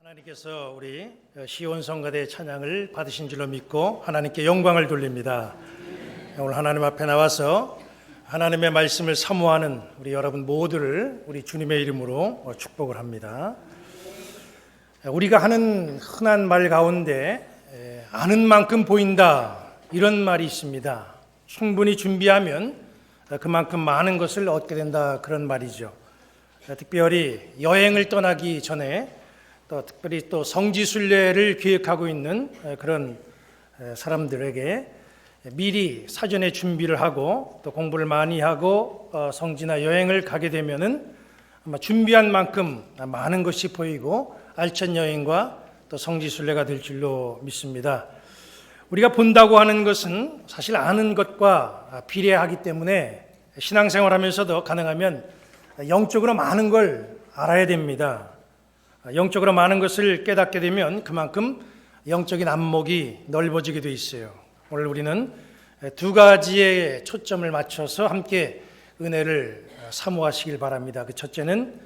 하나님께서 우리 시온 성가대 찬양을 받으신 줄로 믿고 하나님께 영광을 돌립니다. 오늘 하나님 앞에 나와서 하나님의 말씀을 사모하는 우리 여러분 모두를 우리 주님의 이름으로 축복을 합니다. 우리가 하는 흔한 말 가운데 아는 만큼 보인다, 이런 말이 있습니다. 충분히 준비하면 그만큼 많은 것을 얻게 된다, 그런 말이죠. 특별히 여행을 떠나기 전에 또 특별히 또 성지순례를 계획하고 있는 그런 사람들에게 미리 사전에 준비를 하고 또 공부를 많이 하고 성지나 여행을 가게 되면은 아마 준비한 만큼 많은 것이 보이고 알찬 여행과 또 성지순례가 될 줄로 믿습니다. 우리가 본다고 하는 것은 사실 아는 것과 비례하기 때문에 신앙생활하면서도 가능하면 영적으로 많은 걸 알아야 됩니다. 영적으로 많은 것을 깨닫게 되면 그만큼 영적인 안목이 넓어지게 돼 있어요. 오늘 우리는 두 가지에 초점을 맞춰서 함께 은혜를 사모하시길 바랍니다. 그 첫째는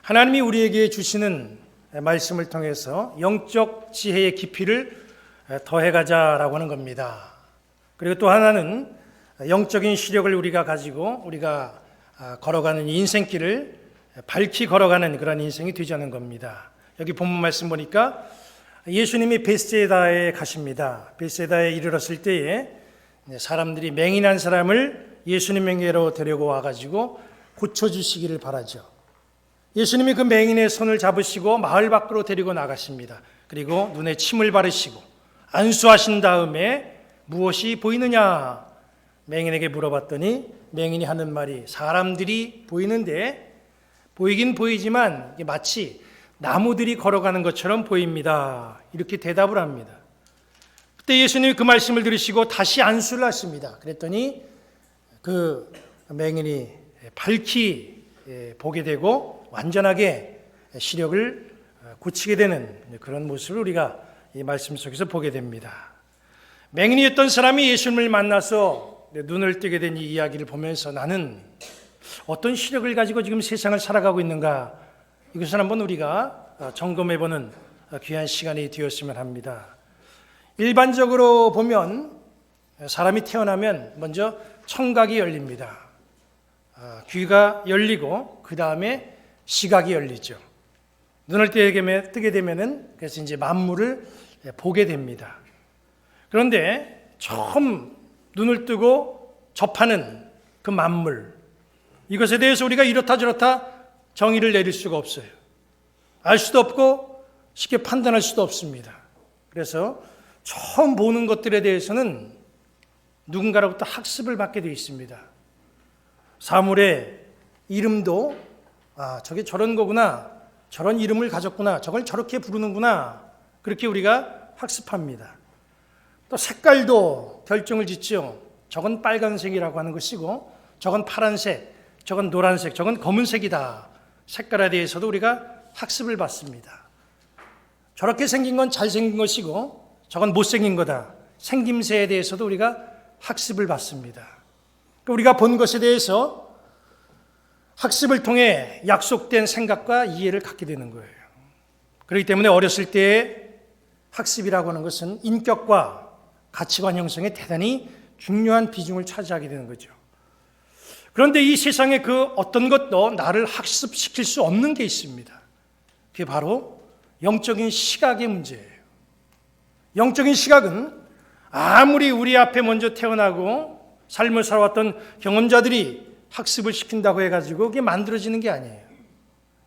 하나님이 우리에게 주시는 말씀을 통해서 영적 지혜의 깊이를 더해가자라고 하는 겁니다. 그리고 또 하나는 영적인 시력을 우리가 가지고 우리가 걸어가는 인생길을 밝히 걸어가는 그런 인생이 되자는 겁니다. 여기 본문 말씀 보니까 예수님이 베세다에 가십니다. 베세다에 이르렀을 때에 사람들이 맹인한 사람을 예수님에게로 데리고 와가지고 고쳐주시기를 바라죠. 예수님이 그 맹인의 손을 잡으시고 마을 밖으로 데리고 나가십니다. 그리고 눈에 침을 바르시고 안수하신 다음에 무엇이 보이느냐 맹인에게 물어봤더니 맹인이 하는 말이 사람들이 보이는데 보이긴 보이지만 마치 나무들이 걸어가는 것처럼 보입니다. 이렇게 대답을 합니다. 그때 예수님이 그 말씀을 들으시고 다시 안수를 하십니다. 그랬더니 그 맹인이 밝히 보게 되고 완전하게 시력을 고치게 되는 그런 모습을 우리가 이 말씀 속에서 보게 됩니다. 맹인이었던 사람이 예수님을 만나서 눈을 뜨게 된 이 이야기를 보면서 나는 어떤 시력을 가지고 지금 세상을 살아가고 있는가, 이것을 한번 우리가 점검해보는 귀한 시간이 되었으면 합니다. 일반적으로 보면 사람이 태어나면 먼저 청각이 열립니다. 귀가 열리고 그 다음에 시각이 열리죠. 눈을 뜨게 되면은 그래서 이제 만물을 보게 됩니다. 그런데 처음 눈을 뜨고 접하는 그 만물, 이것에 대해서 우리가 이렇다 저렇다 정의를 내릴 수가 없어요. 알 수도 없고 쉽게 판단할 수도 없습니다. 그래서 처음 보는 것들에 대해서는 누군가로부터 학습을 받게 되어 있습니다. 사물의 이름도 저게 저런 거구나, 저런 이름을 가졌구나, 저걸 저렇게 부르는구나, 그렇게 우리가 학습합니다. 또 색깔도 결정을 짓죠. 저건 빨간색이라고 하는 것이고 저건 파란색, 저건 노란색, 저건 검은색이다. 색깔에 대해서도 우리가 학습을 받습니다. 저렇게 생긴 건 잘생긴 것이고 저건 못생긴 거다. 생김새에 대해서도 우리가 학습을 받습니다. 우리가 본 것에 대해서 학습을 통해 약속된 생각과 이해를 갖게 되는 거예요. 그렇기 때문에 어렸을 때의 학습이라고 하는 것은 인격과 가치관 형성에 대단히 중요한 비중을 차지하게 되는 거죠. 그런데 이 세상에 그 어떤 것도 나를 학습시킬 수 없는 게 있습니다. 그게 바로 영적인 시각의 문제예요. 영적인 시각은 아무리 우리 앞에 먼저 태어나고 삶을 살아왔던 경험자들이 학습을 시킨다고 해가지고 그게 만들어지는 게 아니에요.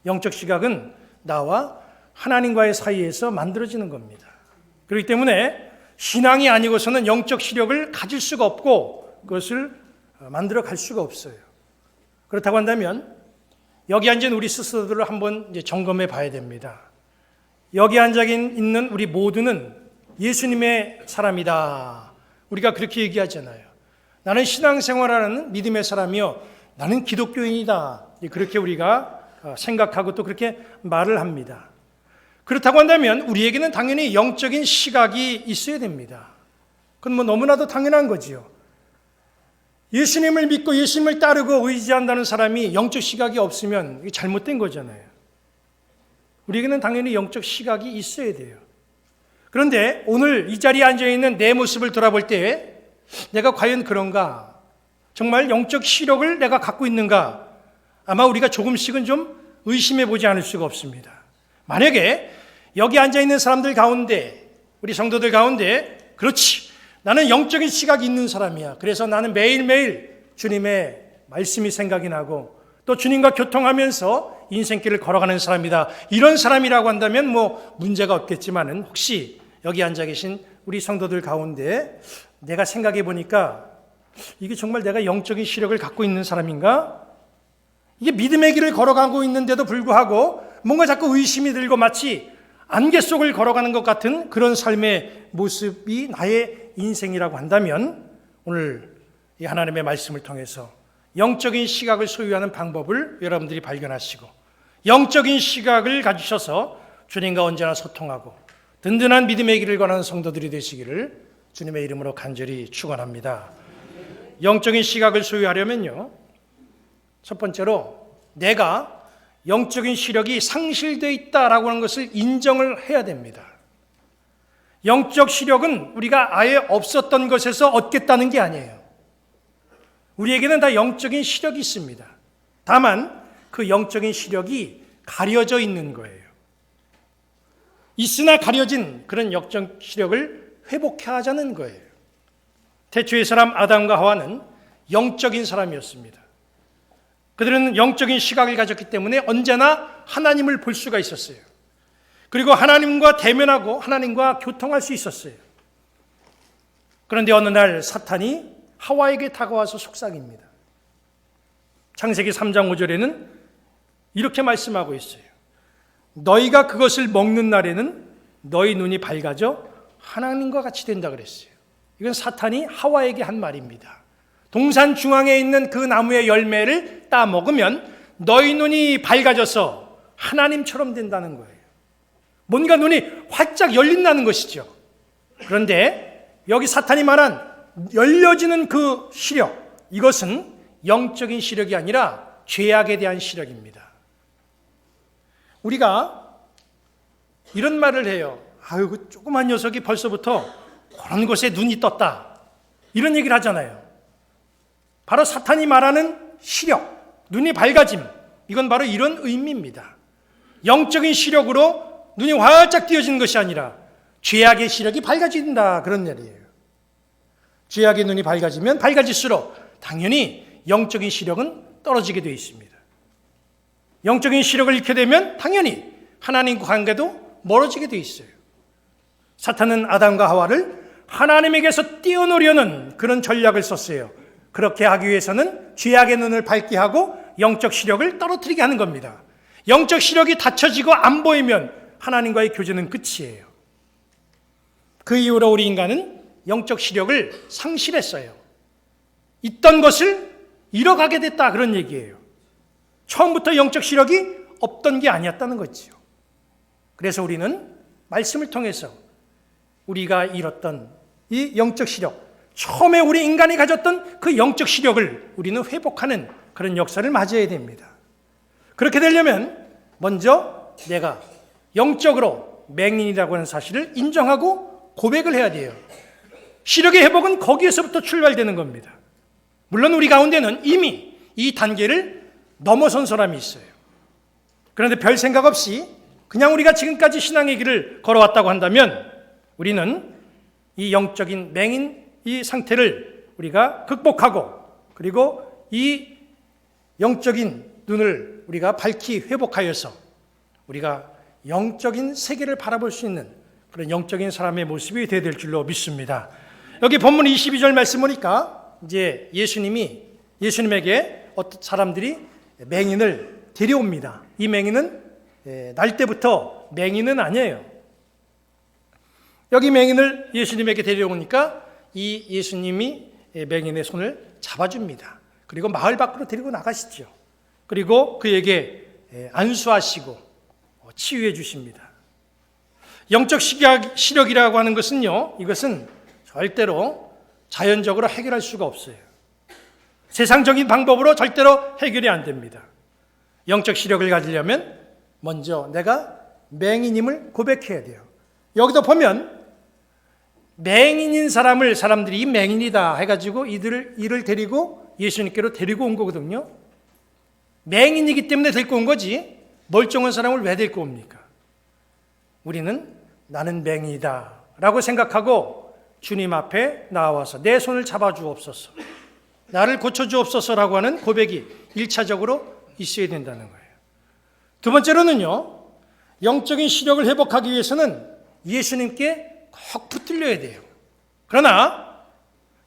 영적 시각은 나와 하나님과의 사이에서 만들어지는 겁니다. 그렇기 때문에 신앙이 아니고서는 영적 시력을 가질 수가 없고 그것을 만들어 갈 수가 없어요. 그렇다고 한다면 여기 앉은 우리 스스로들을 한번 이제 점검해 봐야 됩니다. 여기 앉아 있는 우리 모두는 예수님의 사람이다. 우리가 그렇게 얘기하잖아요. 나는 신앙생활하는 믿음의 사람이요, 나는 기독교인이다. 그렇게 우리가 생각하고 또 그렇게 말을 합니다. 그렇다고 한다면 우리에게는 당연히 영적인 시각이 있어야 됩니다. 그건 뭐 너무나도 당연한 거지요. 예수님을 믿고 예수님을 따르고 의지한다는 사람이 영적 시각이 없으면 이게 잘못된 거잖아요. 우리에게는 당연히 영적 시각이 있어야 돼요. 그런데 오늘 이 자리에 앉아있는 내 모습을 돌아볼 때 내가 과연 그런가? 정말 영적 시력을 내가 갖고 있는가? 아마 우리가 조금씩은 좀 의심해 보지 않을 수가 없습니다. 만약에 여기 앉아있는 사람들 가운데, 우리 성도들 가운데, 그렇지, 나는 영적인 시각이 있는 사람이야. 그래서 나는 매일매일 주님의 말씀이 생각이 나고 또 주님과 교통하면서 인생길을 걸어가는 사람이다. 이런 사람이라고 한다면 뭐 문제가 없겠지만은 혹시 여기 앉아 계신 우리 성도들 가운데 내가 생각해 보니까 이게 정말 내가 영적인 시력을 갖고 있는 사람인가? 이게 믿음의 길을 걸어가고 있는데도 불구하고 뭔가 자꾸 의심이 들고 마치 안개 속을 걸어가는 것 같은 그런 삶의 모습이 나의 인생이라고 한다면 오늘 이 하나님의 말씀을 통해서 영적인 시각을 소유하는 방법을 여러분들이 발견하시고 영적인 시각을 가지셔서 주님과 언제나 소통하고 든든한 믿음의 길을 걸어가는 성도들이 되시기를 주님의 이름으로 간절히 축원합니다. 영적인 시각을 소유하려면요, 첫 번째로 내가 영적인 시력이 상실되어 있다라고 하는 것을 인정을 해야 됩니다. 영적 시력은 우리가 아예 없었던 것에서 얻겠다는 게 아니에요. 우리에게는 다 영적인 시력이 있습니다. 다만 그 영적인 시력이 가려져 있는 거예요. 있으나 가려진 그런 영적 시력을 회복해야 하자는 거예요. 태초의 사람 아담과 하와는 영적인 사람이었습니다. 그들은 영적인 시각을 가졌기 때문에 언제나 하나님을 볼 수가 있었어요. 그리고 하나님과 대면하고 하나님과 교통할 수 있었어요. 그런데 어느 날 사탄이 하와에게 다가와서 속삭입니다. 창세기 3장 5절에는 이렇게 말씀하고 있어요. 너희가 그것을 먹는 날에는 너희 눈이 밝아져 하나님과 같이 된다 그랬어요. 이건 사탄이 하와에게 한 말입니다. 동산 중앙에 있는 그 나무의 열매를 따 먹으면 너희 눈이 밝아져서 하나님처럼 된다는 거예요. 뭔가 눈이 활짝 열린다는 것이죠. 그런데 여기 사탄이 말한 열려지는 그 시력, 이것은 영적인 시력이 아니라 죄악에 대한 시력입니다. 우리가 이런 말을 해요. 아유, 그 조그만 녀석이 벌써부터 그런 곳에 눈이 떴다. 이런 얘기를 하잖아요. 바로 사탄이 말하는 시력, 눈이 밝아짐, 이건 바로 이런 의미입니다. 영적인 시력으로 눈이 활짝 띄어지는 것이 아니라 죄악의 시력이 밝아진다, 그런 말이에요. 죄악의 눈이 밝아지면 밝아질수록 당연히 영적인 시력은 떨어지게 되어 있습니다. 영적인 시력을 잃게 되면 당연히 하나님과 관계도 멀어지게 되어 있어요. 사탄은 아담과 하와를 하나님에게서 띄어놓으려는 그런 전략을 썼어요. 그렇게 하기 위해서는 죄악의 눈을 밝게 하고 영적 시력을 떨어뜨리게 하는 겁니다. 영적 시력이 닫혀지고 안 보이면 하나님과의 교제는 끝이에요. 그 이후로 우리 인간은 영적 시력을 상실했어요. 있던 것을 잃어가게 됐다, 그런 얘기예요. 처음부터 영적 시력이 없던 게 아니었다는 거죠. 그래서 우리는 말씀을 통해서 우리가 잃었던 이 영적 시력, 처음에 우리 인간이 가졌던 그 영적 시력을 우리는 회복하는 그런 역사를 맞이해야 됩니다. 그렇게 되려면 먼저 내가 영적으로 맹인이라고 하는 사실을 인정하고 고백을 해야 돼요. 시력의 회복은 거기에서부터 출발되는 겁니다. 물론 우리 가운데는 이미 이 단계를 넘어선 사람이 있어요. 그런데 별 생각 없이 그냥 우리가 지금까지 신앙의 길을 걸어왔다고 한다면 우리는 이 영적인 맹인 이 상태를 우리가 극복하고 그리고 이 영적인 눈을 우리가 밝히 회복하여서 우리가 영적인 세계를 바라볼 수 있는 그런 영적인 사람의 모습이 되어야 될 줄로 믿습니다. 여기 본문 22절 말씀 보니까 이제 예수님에게 어떤 사람들이 맹인을 데려옵니다. 이 맹인은 날 때부터 맹인은 아니에요. 여기 맹인을 예수님에게 데려오니까 이 예수님이 맹인의 손을 잡아줍니다. 그리고 마을 밖으로 데리고 나가시죠. 그리고 그에게 안수하시고 치유해 주십니다. 영적 시력이라고 하는 것은요, 이것은 절대로 자연적으로 해결할 수가 없어요. 세상적인 방법으로 절대로 해결이 안 됩니다. 영적 시력을 가지려면 먼저 내가 맹인임을 고백해야 돼요. 여기도 보면 맹인인 사람을 사람들이 이 맹인이다 해가지고 이를 데리고 예수님께로 데리고 온 거거든요. 맹인이기 때문에 데리고 온 거지 멀쩡한 사람을 왜 데리고 옵니까? 우리는 나는 맹인이다 라고 생각하고 주님 앞에 나와서 내 손을 잡아주옵소서, 나를 고쳐주옵소서라고 하는 고백이 1차적으로 있어야 된다는 거예요. 두 번째로는요, 영적인 시력을 회복하기 위해서는 예수님께 꼭 붙들려야 돼요. 그러나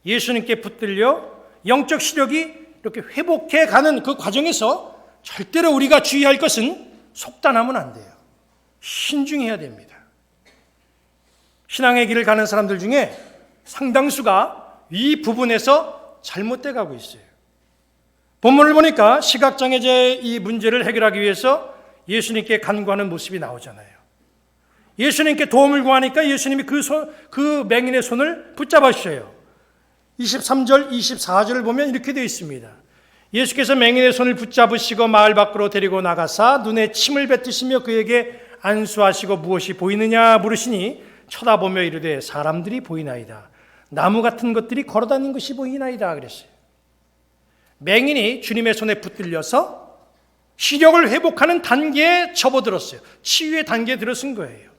예수님께 붙들려 영적 시력이 이렇게 회복해 가는 그 과정에서 절대로 우리가 주의할 것은 속단하면 안 돼요. 신중해야 됩니다. 신앙의 길을 가는 사람들 중에 상당수가 이 부분에서 잘못돼 가고 있어요. 본문을 보니까 시각장애자의 이 문제를 해결하기 위해서 예수님께 간구하는 모습이 나오잖아요. 예수님께 도움을 구하니까 예수님이 그 맹인의 손을 붙잡아 주셔요. 23절, 24절을 보면 이렇게 되어 있습니다. 예수께서 맹인의 손을 붙잡으시고 마을 밖으로 데리고 나가사 눈에 침을 뱉으시며 그에게 안수하시고 무엇이 보이느냐 물으시니 쳐다보며 이르되 사람들이 보이나이다. 나무 같은 것들이 걸어다니는 것이 보이나이다 그랬어요. 맹인이 주님의 손에 붙들려서 시력을 회복하는 단계에 접어들었어요. 치유의 단계에 들어선 거예요.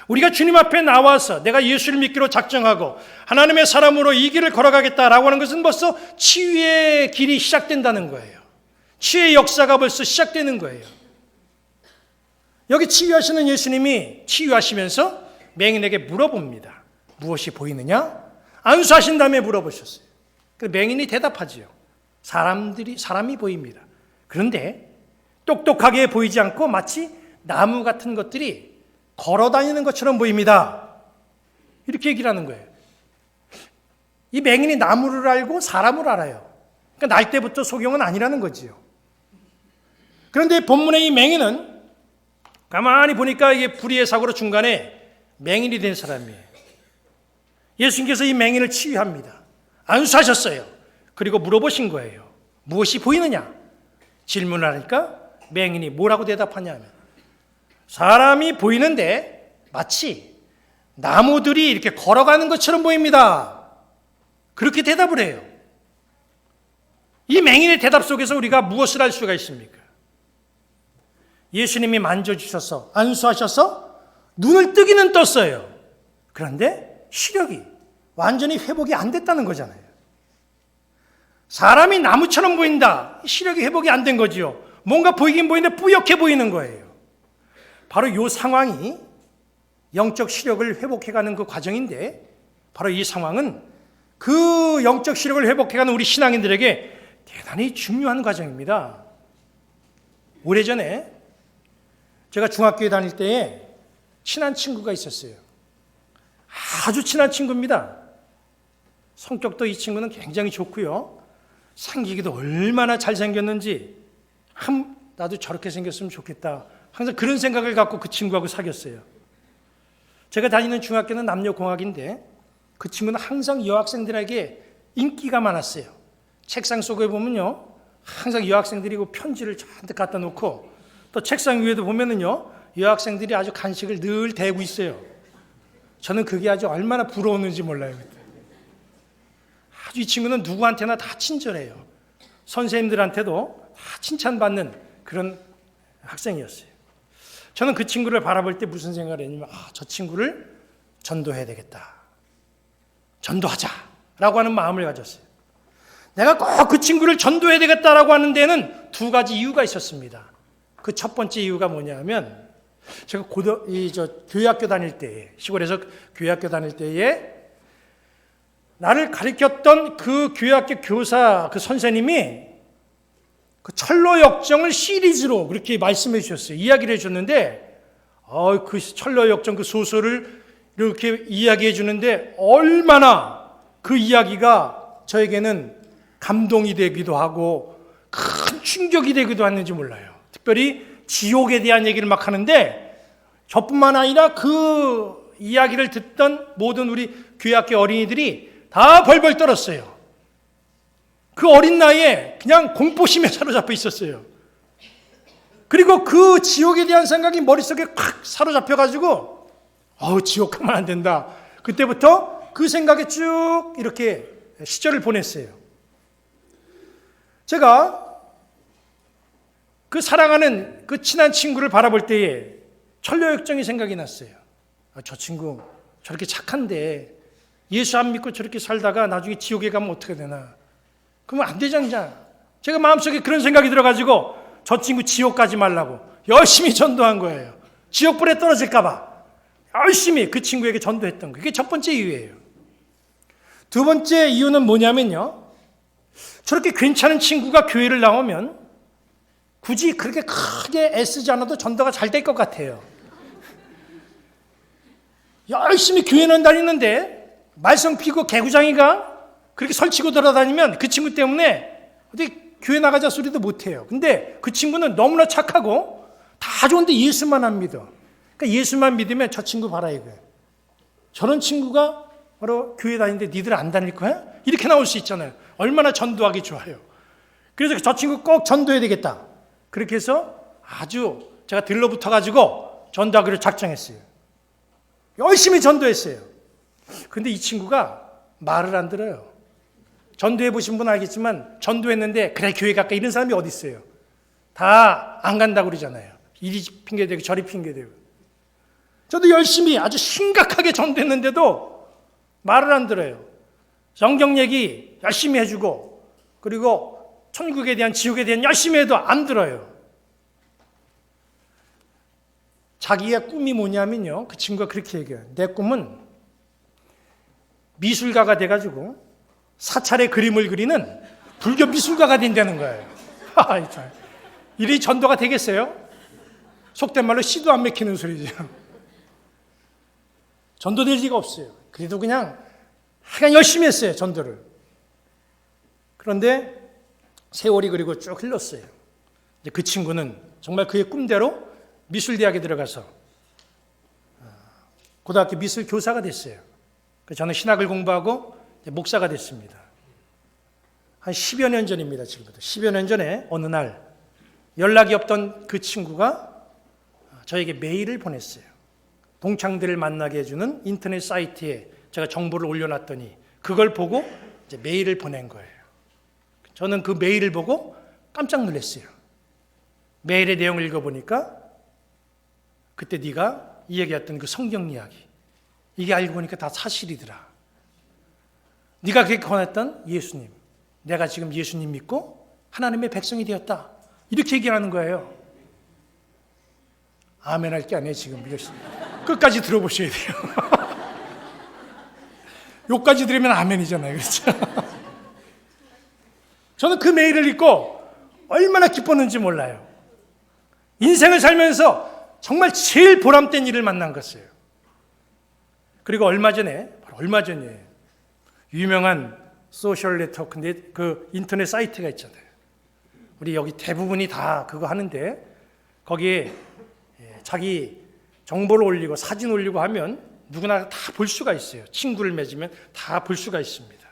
우리가 주님 앞에 나와서 내가 예수를 믿기로 작정하고 하나님의 사람으로 이 길을 걸어가겠다라고 하는 것은 벌써 치유의 길이 시작된다는 거예요. 치유의 역사가 벌써 시작되는 거예요. 여기 치유하시는 예수님이 치유하시면서 맹인에게 물어봅니다. 무엇이 보이느냐? 안수하신 다음에 물어보셨어요. 맹인이 대답하지요. 사람이 보입니다. 그런데 똑똑하게 보이지 않고 마치 나무 같은 것들이 걸어다니는 것처럼 보입니다. 이렇게 얘기를 하는 거예요. 이 맹인이 나무를 알고 사람을 알아요. 그러니까 날 때부터 소경은 아니라는 거지요. 그런데 본문의 이 맹인은 가만히 보니까 이게 불의의 사고로 중간에 맹인이 된 사람이에요. 예수님께서 이 맹인을 치유합니다. 안수하셨어요. 그리고 물어보신 거예요. 무엇이 보이느냐? 질문을 하니까 맹인이 뭐라고 대답하냐면 사람이 보이는데 마치 나무들이 이렇게 걸어가는 것처럼 보입니다. 그렇게 대답을 해요. 이 맹인의 대답 속에서 우리가 무엇을 알 수가 있습니까? 예수님이 만져주셔서 안수하셔서 눈을 뜨기는 떴어요. 그런데 시력이 완전히 회복이 안 됐다는 거잖아요. 사람이 나무처럼 보인다. 시력이 회복이 안 된 거지요. 뭔가 보이긴 보이는데 뿌옇게 보이는 거예요. 바로 이 상황이 영적 시력을 회복해가는 그 과정인데 바로 이 상황은 그 영적 시력을 회복해가는 우리 신앙인들에게 대단히 중요한 과정입니다. 오래전에 제가 중학교에 다닐 때에 친한 친구가 있었어요. 아주 친한 친구입니다. 성격도 이 친구는 굉장히 좋고요. 생기기도 얼마나 잘생겼는지 나도 저렇게 생겼으면 좋겠다. 항상 그런 생각을 갖고 그 친구하고 사귀었어요. 제가 다니는 중학교는 남녀공학인데 그 친구는 항상 여학생들에게 인기가 많았어요. 책상 속에 보면요, 항상 여학생들이 편지를 잔뜩 갖다 놓고 또 책상 위에도 보면은요, 여학생들이 아주 간식을 늘 대고 있어요. 저는 그게 아주 얼마나 부러웠는지 몰라요. 아주 이 친구는 누구한테나 다 친절해요. 선생님들한테도 다 칭찬받는 그런 학생이었어요. 저는 그 친구를 바라볼 때 무슨 생각을 했냐면 저 친구를 전도해야 되겠다. 전도하자라고 하는 마음을 가졌어요. 내가 꼭 그 친구를 전도해야 되겠다라고 하는 데는 두 가지 이유가 있었습니다. 그 첫 번째 이유가 뭐냐면 제가 교회학교 다닐 때에 시골에서 교회학교 다닐 때에 나를 가르쳤던 그 교회학교 교사 그 선생님이 그 철로역정을 시리즈로 그렇게 말씀해 주셨어요. 이야기를 해줬는데 그 철로역정 그 소설을 이렇게 이야기해 주는데 얼마나 그 이야기가 저에게는 감동이 되기도 하고 큰 충격이 되기도 했는지 몰라요. 특별히 지옥에 대한 얘기를 막 하는데 저뿐만 아니라 그 이야기를 듣던 모든 우리 교회학교 어린이들이 다 벌벌 떨었어요. 그 어린 나이에 그냥 공포심에 사로잡혀 있었어요. 그리고 그 지옥에 대한 생각이 머릿속에 콱 사로잡혀가지고 지옥 가면 안 된다. 그때부터 그 생각에 쭉 이렇게 시절을 보냈어요. 제가 그 사랑하는 그 친한 친구를 바라볼 때에 천녀역정이 생각이 났어요. 저 친구 저렇게 착한데 예수 안 믿고 저렇게 살다가 나중에 지옥에 가면 어떻게 되나. 그러면 안 되잖아. 제가 마음속에 그런 생각이 들어가지고 저 친구 지옥 가지 말라고 열심히 전도한 거예요. 지옥불에 떨어질까 봐 열심히 그 친구에게 전도했던 거예요. 그게 첫 번째 이유예요. 두 번째 이유는 뭐냐면요, 저렇게 괜찮은 친구가 교회를 나오면 굳이 그렇게 크게 애쓰지 않아도 전도가 잘 될 것 같아요. 열심히 교회는 다니는데 말썽 피고 개구장이가 그렇게 설치고 돌아다니면 그 친구 때문에 어디 교회 나가자 소리도 못해요. 근데 그 친구는 너무나 착하고 다 좋은데 예수만 안 믿어. 그러니까 예수만 믿으면 저 친구 봐라 이거예요. 저런 친구가 바로 교회 다니는데 니들 안 다닐 거야? 이렇게 나올 수 있잖아요. 얼마나 전도하기 좋아요. 그래서 저 친구 꼭 전도해야 되겠다. 그렇게 해서 아주 제가 들러붙어가지고 전도하기로 작정했어요. 열심히 전도했어요. 근데 이 친구가 말을 안 들어요. 전도해 보신 분은 알겠지만 전도했는데 그래 교회 갈까 이런 사람이 어디 있어요. 다 안 간다고 그러잖아요. 이리 핑계대고 저리 핑계대고. 저도 열심히 아주 심각하게 전도했는데도 말을 안 들어요. 성경 얘기 열심히 해주고 그리고 천국에 대한 지옥에 대한 열심히 해도 안 들어요. 자기의 꿈이 뭐냐면요, 그 친구가 그렇게 얘기해요. 내 꿈은 미술가가 돼가지고 사찰의 그림을 그리는 불교 미술가가 된다는 거예요. 이리 전도가 되겠어요? 속된 말로 씨도 안 맥히는 소리죠. 전도될 리가 없어요. 그래도 그냥 하여간 열심히 했어요, 전도를. 그런데 세월이 그리고 쭉 흘렀어요. 이제 그 친구는 정말 그의 꿈대로 미술대학에 들어가서 고등학교 미술 교사가 됐어요. 저는 신학을 공부하고 목사가 됐습니다. 한 10여 년 전입니다. 지금부터 10여 년 전에 어느 날 연락이 없던 그 친구가 저에게 메일을 보냈어요. 동창들을 만나게 해주는 인터넷 사이트에 제가 정보를 올려놨더니 그걸 보고 이제 메일을 보낸 거예요. 저는 그 메일을 보고 깜짝 놀랐어요. 메일의 내용을 읽어보니까 그때 네가 이야기했던 그 성경 이야기, 이게 알고 보니까 다 사실이더라. 네가 그렇게 권했던 예수님, 내가 지금 예수님 믿고 하나님의 백성이 되었다, 이렇게 얘기하는 거예요. 아멘 할 게 아니에요. 지금 끝까지 들어보셔야 돼요. 요까지 들으면 아멘이잖아요. 그렇죠? 저는 그 메일을 읽고 얼마나 기뻤는지 몰라요. 인생을 살면서 정말 제일 보람된 일을 만난 것이에요. 그리고 얼마 전에 유명한 소셜 네트워크인데 그 인터넷 사이트가 있잖아요. 우리 여기 대부분이 다 그거 하는데 거기에 자기 정보를 올리고 사진 올리고 하면 누구나 다 볼 수가 있어요. 친구를 맺으면 다 볼 수가 있습니다.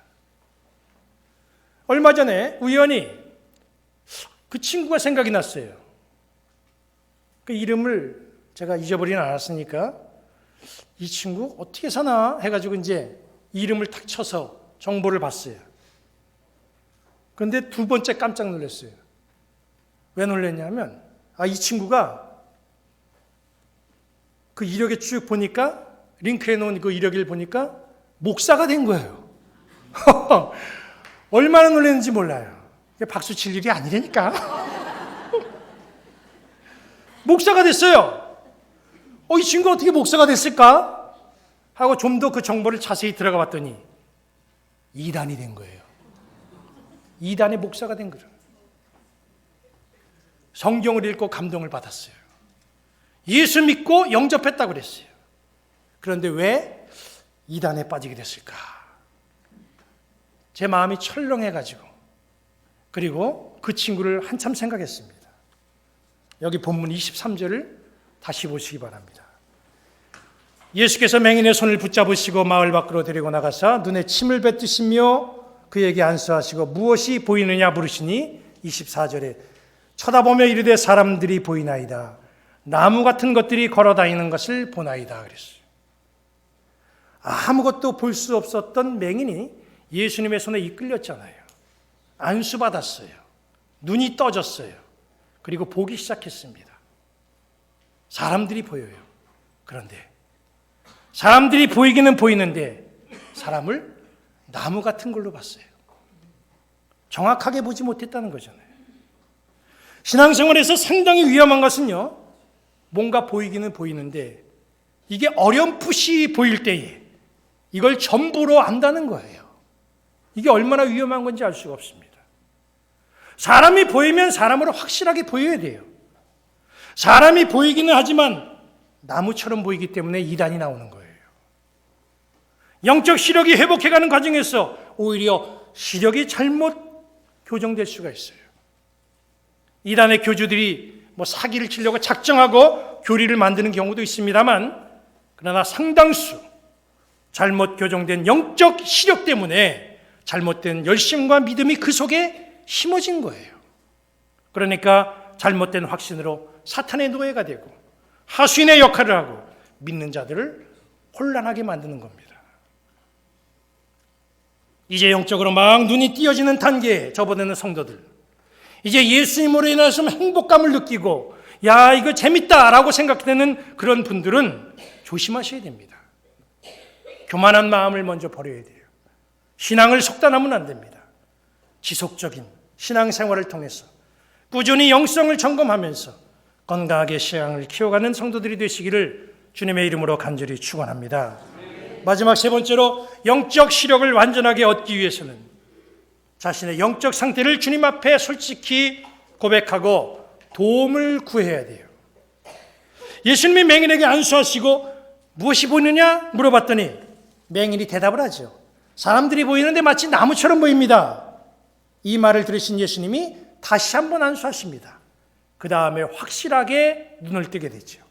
얼마 전에 우연히 그 친구가 생각이 났어요. 그 이름을 제가 잊어버리진 않았으니까 이 친구 어떻게 사나 해가지고 이제 이름을 탁 쳐서 정보를 봤어요. 그런데 두 번째 깜짝 놀랐어요. 왜 놀랐냐면 이 친구가 그 이력에 쭉 보니까 링크해 놓은 그 이력을 보니까 목사가 된 거예요. 얼마나 놀랐는지 몰라요. 박수 칠 일이 아니라니까. 목사가 됐어요. 이 친구 어떻게 목사가 됐을까? 하고 좀 더 그 정보를 자세히 들어가 봤더니 이단이 된 거예요. 이단의 목사가 된 거죠. 성경을 읽고 감동을 받았어요. 예수 믿고 영접했다고 그랬어요. 그런데 왜 이단에 빠지게 됐을까? 제 마음이 철렁해가지고 그리고 그 친구를 한참 생각했습니다. 여기 본문 23절을 다시 보시기 바랍니다. 예수께서 맹인의 손을 붙잡으시고 마을 밖으로 데리고 나가사 눈에 침을 뱉으시며 그에게 안수하시고 무엇이 보이느냐 물으시니 24절에 쳐다보며 이르되 사람들이 보이나이다. 나무 같은 것들이 걸어다니는 것을 보나이다 그랬어요. 아무것도 볼 수 없었던 맹인이 예수님의 손에 이끌렸잖아요. 안수받았어요. 눈이 떠졌어요. 그리고 보기 시작했습니다. 사람들이 보여요. 그런데 사람들이 보이기는 보이는데 사람을 나무 같은 걸로 봤어요. 정확하게 보지 못했다는 거잖아요. 신앙생활에서 상당히 위험한 것은요, 뭔가 보이기는 보이는데 이게 어렴풋이 보일 때에 이걸 전부로 안다는 거예요. 이게 얼마나 위험한 건지 알 수가 없습니다. 사람이 보이면 사람으로 확실하게 보여야 돼요. 사람이 보이기는 하지만 나무처럼 보이기 때문에 이단이 나오는 거예요. 영적 시력이 회복해가는 과정에서 오히려 시력이 잘못 교정될 수가 있어요. 이단의 교주들이 사기를 치려고 작정하고 교리를 만드는 경우도 있습니다만, 그러나 상당수 잘못 교정된 영적 시력 때문에 잘못된 열심과 믿음이 그 속에 심어진 거예요. 그러니까 잘못된 확신으로 사탄의 노예가 되고 하수인의 역할을 하고 믿는 자들을 혼란하게 만드는 겁니다. 이제 영적으로 막 눈이 띄어지는 단계에 접어드는 성도들, 이제 예수님으로 인해서 행복감을 느끼고 야 이거 재밌다라고 생각되는 그런 분들은 조심하셔야 됩니다. 교만한 마음을 먼저 버려야 돼요. 신앙을 속단하면 안 됩니다. 지속적인 신앙생활을 통해서 꾸준히 영성을 점검하면서 건강하게 신앙을 키워가는 성도들이 되시기를 주님의 이름으로 간절히 축원합니다. 마지막 세 번째로 영적 시력을 완전하게 얻기 위해서는 자신의 영적 상태를 주님 앞에 솔직히 고백하고 도움을 구해야 돼요. 예수님이 맹인에게 안수하시고 무엇이 보이느냐 물어봤더니 맹인이 대답을 하죠. 사람들이 보이는데 마치 나무처럼 보입니다. 이 말을 들으신 예수님이 다시 한번 안수하십니다. 그 다음에 확실하게 눈을 뜨게 되죠.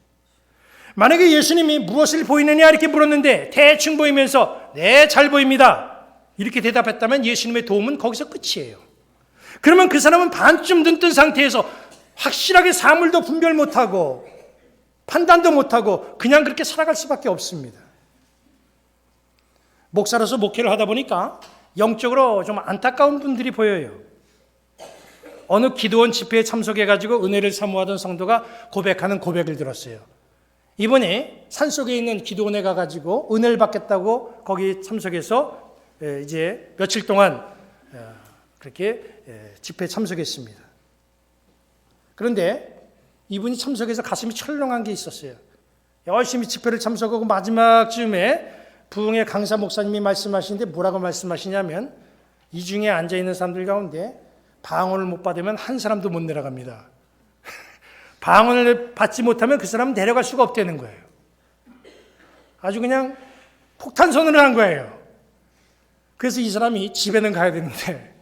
만약에 예수님이 무엇을 보이느냐 이렇게 물었는데 대충 보이면서 네, 잘 보입니다 이렇게 대답했다면 예수님의 도움은 거기서 끝이에요. 그러면 그 사람은 반쯤 눈 뜬 상태에서 확실하게 사물도 분별 못하고 판단도 못하고 그냥 그렇게 살아갈 수밖에 없습니다. 목사로서 목회를 하다 보니까 영적으로 좀 안타까운 분들이 보여요. 어느 기도원 집회에 참석해가지고 은혜를 사모하던 성도가 고백하는 고백을 들었어요. 이번에 산속에 있는 기도원에 가가지고 은혜를 받겠다고 거기 참석해서 이제 며칠 동안 그렇게 집회에 참석했습니다. 그런데 이분이 참석해서 가슴이 철렁한 게 있었어요. 열심히 집회를 참석하고 마지막 즈음에 부흥의 강사 목사님이 말씀하시는데 뭐라고 말씀하시냐면 이 중에 앉아있는 사람들 가운데 방언을 못 받으면 한 사람도 못 내려갑니다. 방언을 받지 못하면 그 사람은 내려갈 수가 없다는 거예요. 아주 그냥 폭탄 선언을 한 거예요. 그래서 이 사람이 집에는 가야 되는데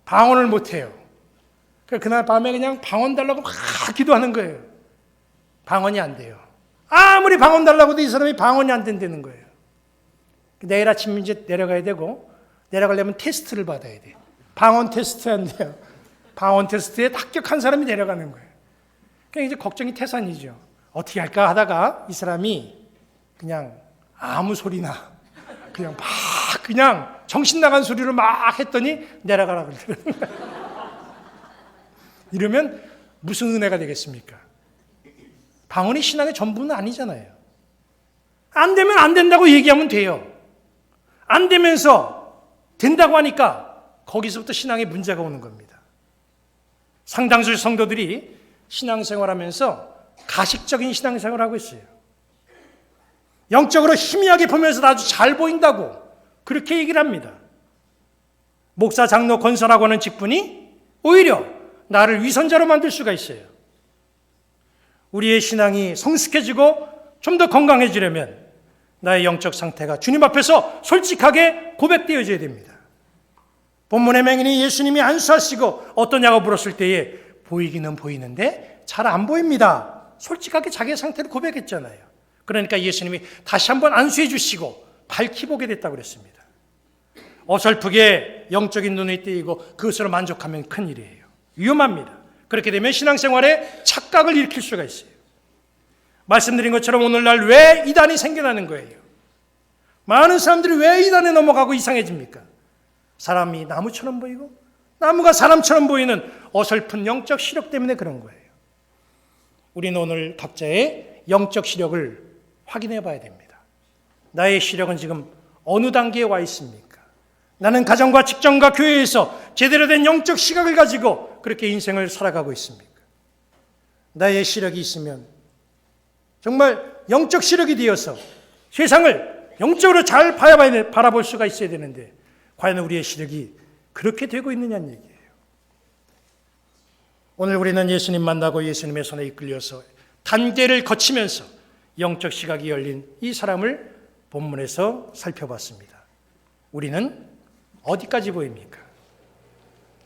방언을 못 해요. 그날 밤에 그냥 방언 달라고 막 기도하는 거예요. 방언이 안 돼요. 아무리 방언 달라고 해도 이 사람이 방언이 안 된다는 거예요. 내일 아침 이제 내려가야 되고 내려가려면 테스트를 받아야 돼요. 방언 테스트 한대요. 방언 테스트에 합격한 사람이 내려가는 거예요. 그냥 이제 걱정이 태산이죠. 어떻게 할까 하다가 이 사람이 그냥 아무 소리나 그냥 막 그냥 정신 나간 소리를 막 했더니 내려가라 그러더라고요. 이러면 무슨 은혜가 되겠습니까? 방언이 신앙의 전부는 아니잖아요. 안 되면 안 된다고 얘기하면 돼요. 안 되면서 된다고 하니까 거기서부터 신앙에 문제가 오는 겁니다. 상당수 성도들이 신앙생활하면서 가식적인 신앙생활을 하고 있어요. 영적으로 희미하게 보면서 아주 잘 보인다고 그렇게 얘기를 합니다. 목사, 장로, 권사라고 하는 직분이 오히려 나를 위선자로 만들 수가 있어요. 우리의 신앙이 성숙해지고 좀 더 건강해지려면 나의 영적 상태가 주님 앞에서 솔직하게 고백되어져야 됩니다. 본문의 맹인이 예수님이 안수하시고 어떠냐고 물었을 때에 보이기는 보이는데 잘 안 보입니다. 솔직하게 자기의 상태를 고백했잖아요. 그러니까 예수님이 다시 한번 안수해 주시고 밝히 보게 됐다고 그랬습니다. 어설프게 영적인 눈이 뜨이고 그것으로 만족하면 큰일이에요. 위험합니다. 그렇게 되면 신앙생활에 착각을 일으킬 수가 있어요. 말씀드린 것처럼 오늘날 왜 이단이 생겨나는 거예요? 많은 사람들이 왜 이단에 넘어가고 이상해집니까? 사람이 나무처럼 보이고 나무가 사람처럼 보이는 어설픈 영적 시력 때문에 그런 거예요. 우리는 오늘 각자의 영적 시력을 확인해 봐야 됩니다. 나의 시력은 지금 어느 단계에 와 있습니까? 나는 가정과 직장과 교회에서 제대로 된 영적 시각을 가지고 그렇게 인생을 살아가고 있습니까? 나의 시력이 있으면 정말 영적 시력이 되어서 세상을 영적으로 잘 바라볼 수가 있어야 되는데 과연 우리의 시력이 그렇게 되고 있느냐는 얘기예요. 오늘 우리는 예수님 만나고 예수님의 손에 이끌려서 단계를 거치면서 영적 시각이 열린 이 사람을 본문에서 살펴봤습니다. 우리는 어디까지 보입니까?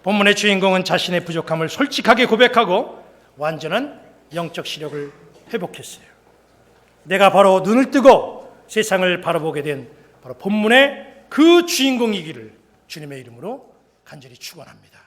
본문의 주인공은 자신의 부족함을 솔직하게 고백하고 완전한 영적 시력을 회복했어요. 내가 바로 눈을 뜨고 세상을 바라보게 된 바로 본문의 그 주인공이기를 주님의 이름으로 간절히 축원합니다.